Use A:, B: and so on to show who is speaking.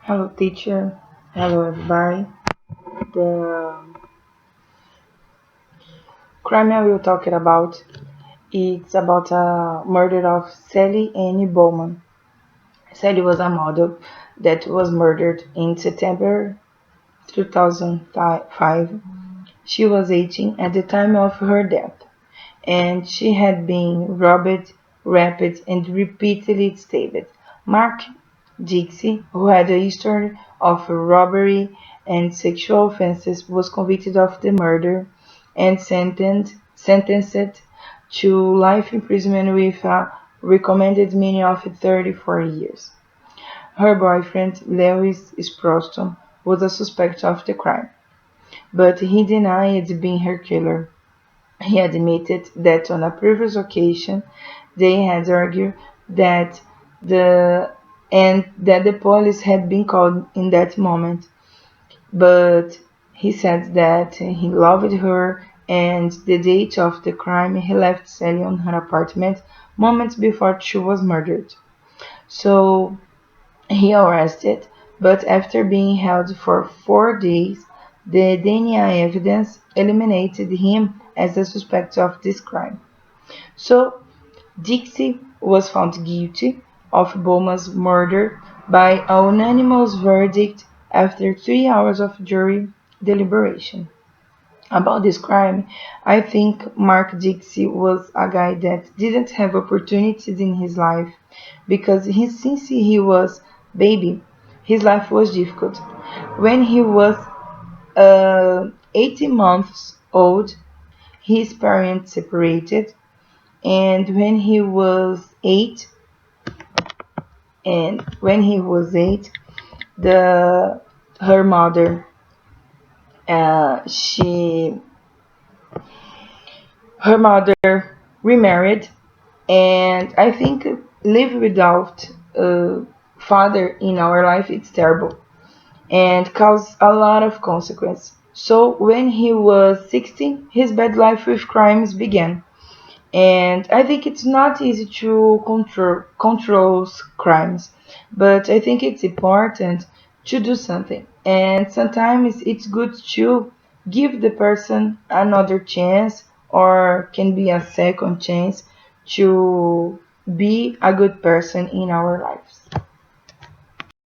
A: Hello, teacher. Hello, everybody. The crime I will talk about it's about a murder of Sally Ann Bowman. Sally was a model that was murdered in September 2005. She was 18 at the time of her death, and she had been robbed, raped, and repeatedly stabbed. Mark Dixie, who had a history of robbery and sexual offenses, was convicted of the murder and sentenced to life imprisonment with a recommended minimum of 34 years. Her boyfriend, Lewis Sproston, was a suspect of the crime, but he denied being her killer. He admitted that on a previous occasion they had argued that the that the police had been called in that moment, but he said that he loved her and the date of the crime he left Sally on her apartment moments before she was murdered. So he arrested, but after being held for 4 days, the DNA evidence eliminated him as a suspect of this crime. So Dixie was found guilty of Bowman's murder by a unanimous verdict after 3 hours of jury deliberation. About this crime, I think Mark Dixie was a guy that didn't have opportunities in his life because since he was baby, his life was difficult. When he was 18 months old, his parents separated, and when he was eight, the her mother she her mother remarried, and I think live without a father in our life it's terrible and cause a lot of consequence. So when he was 16, his bad life with crimes began. And I think it's not easy to control crimes, but I think it's important to do something. And sometimes it's good to give the person another chance or can be a second chance to be a good person in our lives.